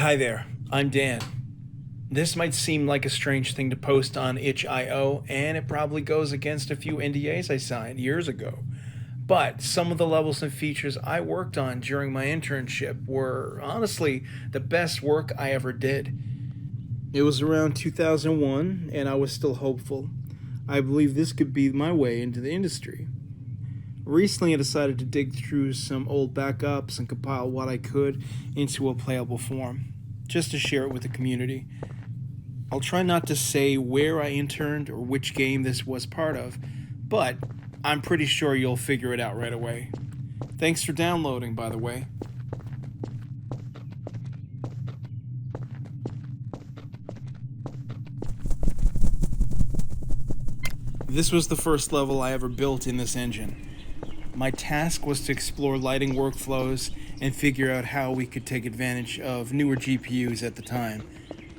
Hi there, I'm Dan. This might seem like a strange thing to post on itch.io, and it probably goes against a few NDAs I signed years ago. But some of the levels and features I worked on during my internship were honestly the best work I ever did. It was around 2001, and I was still hopeful. I believe this could be my way into the industry. Recently, I decided to dig through some old backups and compile what I could into a playable form, just to share it with the community. I'll try not to say where I interned or which game this was part of, but I'm pretty sure you'll figure it out right away. Thanks for downloading, by the way. This was the first level I ever built in this engine. My task was to explore lighting workflows and figure out how we could take advantage of newer GPUs at the time.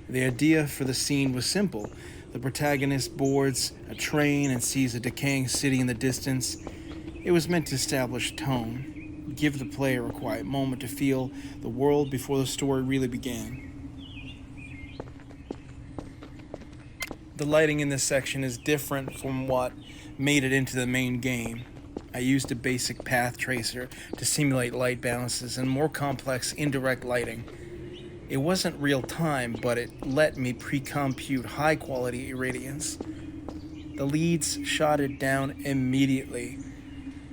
The idea for the scene was simple. The protagonist boards a train and sees a decaying city in the distance. It was meant to establish tone, give the player a quiet moment to feel the world before the story really began. The lighting in this section is different from what made it into the main game. I used a basic path tracer to simulate light balances and more complex indirect lighting. It wasn't real time, but it let me pre-compute high-quality irradiance. The leads shot it down immediately.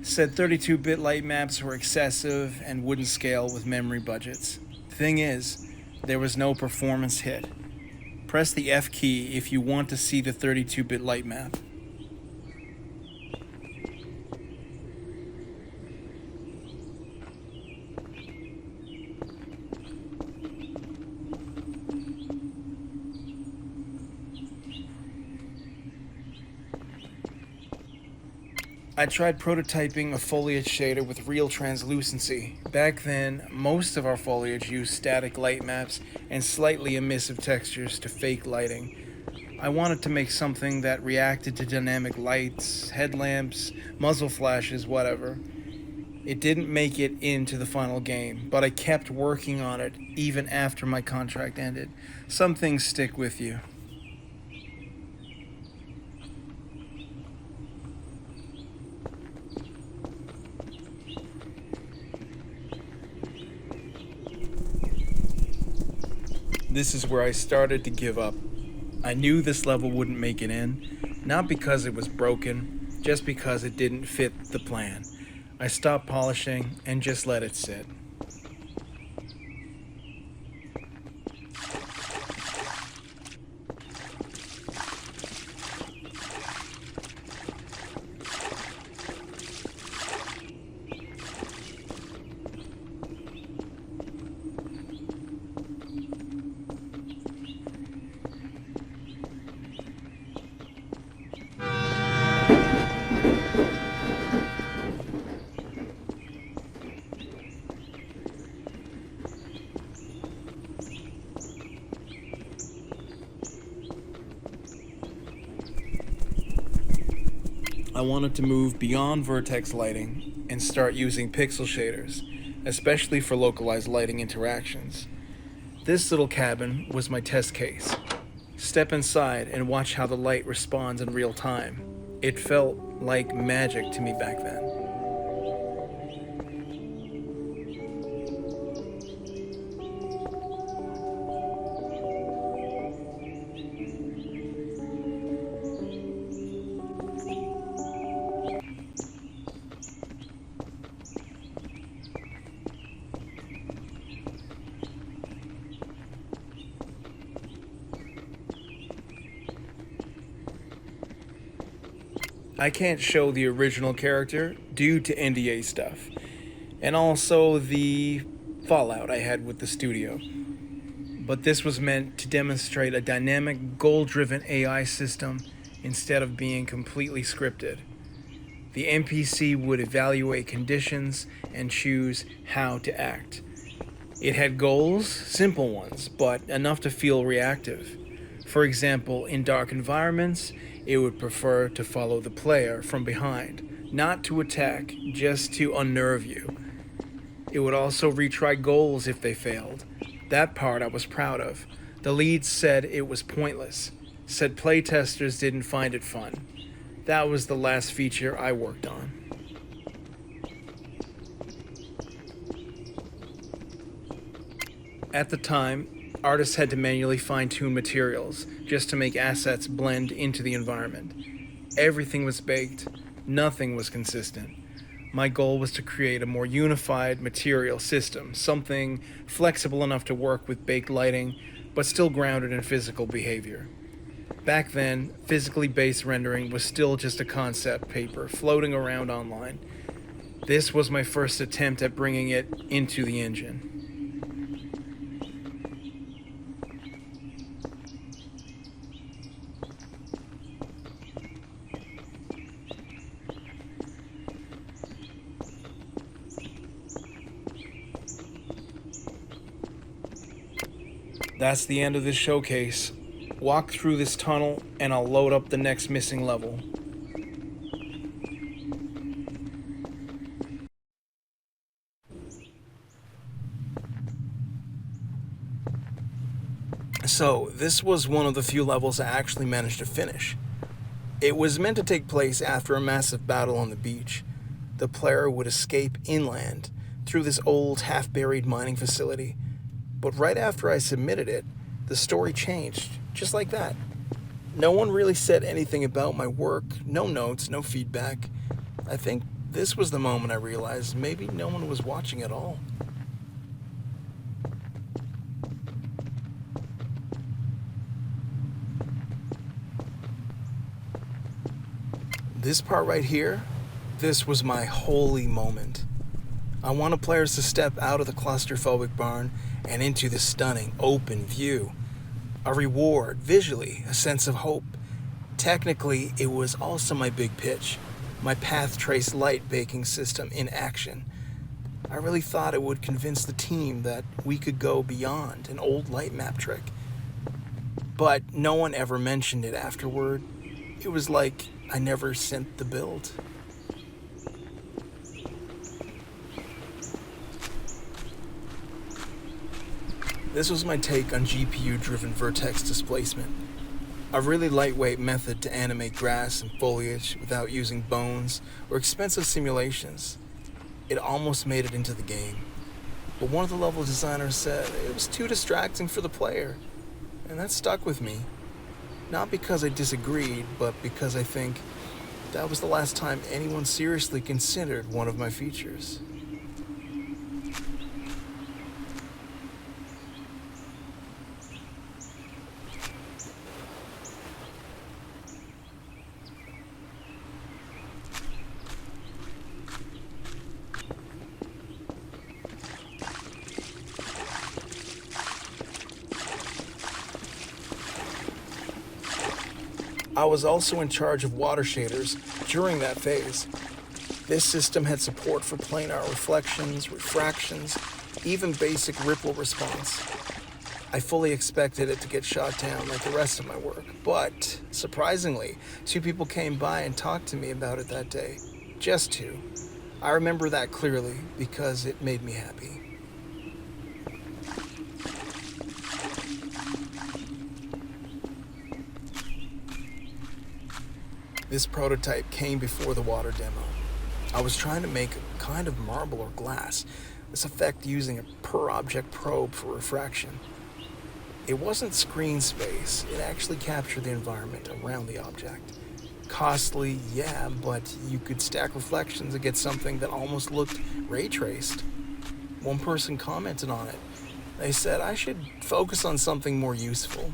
Said 32-bit light maps were excessive and wouldn't scale with memory budgets. Thing is, there was no performance hit. Press the F key if you want to see the 32-bit light map. I tried prototyping a foliage shader with real translucency. Back then, most of our foliage used static light maps and slightly emissive textures to fake lighting. I wanted to make something that reacted to dynamic lights, headlamps, muzzle flashes, whatever. It didn't make it into the final game, but I kept working on it even after my contract ended. Some things stick with you. This is where I started to give up. I knew this level wouldn't make it in, not because it was broken, just because it didn't fit the plan. I stopped polishing and just let it sit. I wanted to move beyond Vertex lighting and start using pixel shaders, especially for localized lighting interactions. This little cabin was my test case. Step inside and watch how the light responds in real time. It felt like magic to me back then. I can't show the original character due to NDA stuff, and also the fallout I had with the studio. But this was meant to demonstrate a dynamic, goal-driven AI system instead of being completely scripted. The NPC would evaluate conditions and choose how to act. It had goals, simple ones, but enough to feel reactive. For example, in dark environments, it would prefer to follow the player from behind, not to attack, just to unnerve you. It would also retry goals if they failed. That part I was proud of. The lead said it was pointless, said playtesters didn't find it fun. That was the last feature I worked on. At the time, artists had to manually fine-tune materials just to make assets blend into the environment. Everything was baked, nothing was consistent. My goal was to create a more unified material system, something flexible enough to work with baked lighting, but still grounded in physical behavior. Back then, physically based rendering was still just a concept paper floating around online. This was my first attempt at bringing it into the engine. That's the end of this showcase. Walk through this tunnel and I'll load up the next missing level. So, this was one of the few levels I actually managed to finish. It was meant to take place after a massive battle on the beach. The player would escape inland through this old, half-buried mining facility. But right after I submitted it, the story changed, just like that. No one really said anything about my work, no notes, no feedback. I think this was the moment I realized maybe no one was watching at all. This part right here, this was my holy moment. I wanted players to step out of the claustrophobic barn and into the stunning, open view. A reward, visually, a sense of hope. Technically, it was also my big pitch, my path trace light baking system in action. I really thought it would convince the team that we could go beyond an old light map trick. But no one ever mentioned it afterward. It was like I never sent the build. This was my take on GPU-driven Vertex displacement. A really lightweight method to animate grass and foliage without using bones or expensive simulations. It almost made it into the game. But one of the level designers said it was too distracting for the player. And that stuck with me. Not because I disagreed, but because I think that was the last time anyone seriously considered one of my features. I was also in charge of water shaders during that phase. This system had support for planar reflections, refractions, even basic ripple response. I fully expected it to get shot down like the rest of my work, but surprisingly, 2 people came by and talked to me about it that day. Just 2. I remember that clearly because it made me happy. This prototype came before the water demo. I was trying to make a kind of marble or glass, this effect using a per-object probe for refraction. It wasn't screen space, it actually captured the environment around the object. Costly, yeah, but you could stack reflections and get something that almost looked ray-traced. One person commented on it. They said I should focus on something more useful.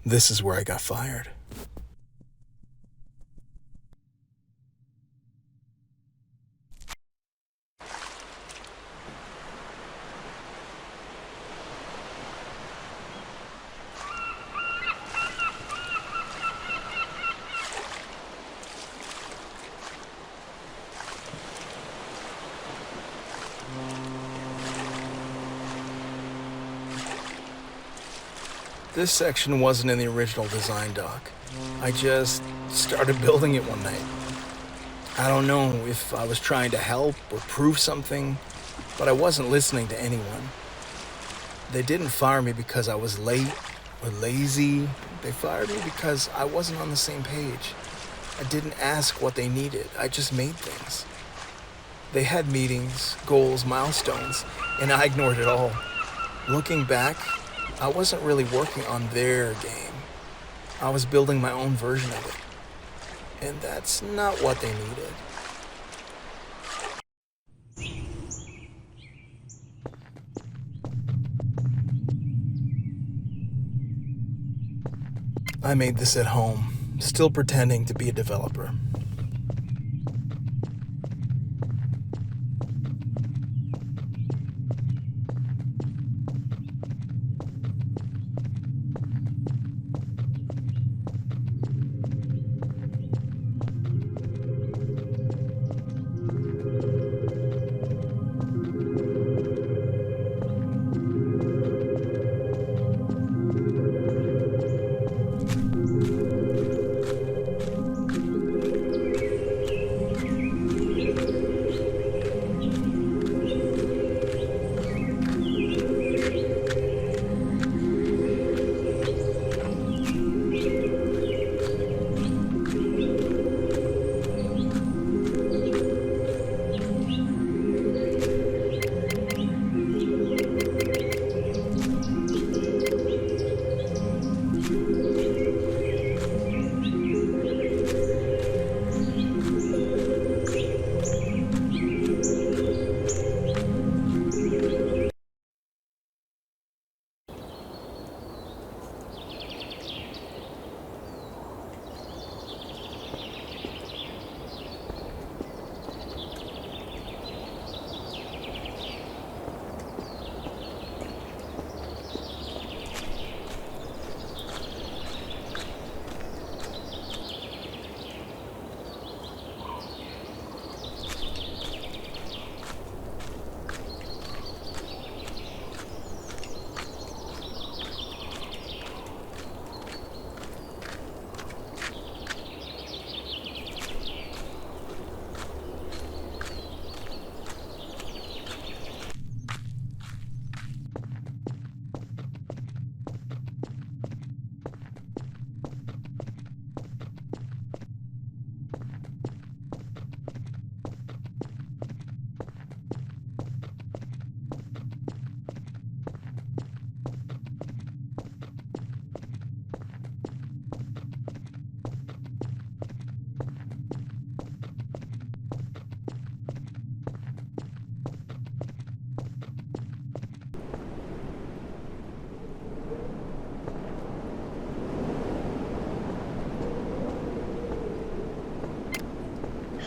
This is where I got fired. This section wasn't in the original design doc. I just started building it one night. I don't know if I was trying to help or prove something, but I wasn't listening to anyone. They didn't fire me because I was late or lazy. They fired me because I wasn't on the same page. I didn't ask what they needed. I just made things. They had meetings, goals, milestones, and I ignored it all. Looking back, I wasn't really working on their game. I was building my own version of it. And that's not what they needed. I made this at home, still pretending to be a developer.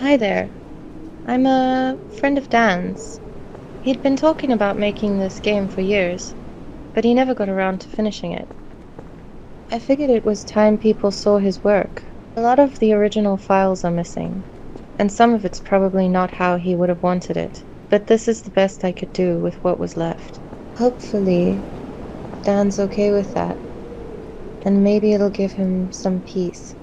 Hi there. I'm a friend of Dan's. He'd been talking about making this game for years, but he never got around to finishing it. I figured it was time people saw his work. A lot of the original files are missing, and some of it's probably not how he would have wanted it, but this is the best I could do with what was left. Hopefully, Dan's okay with that, and maybe it'll give him some peace.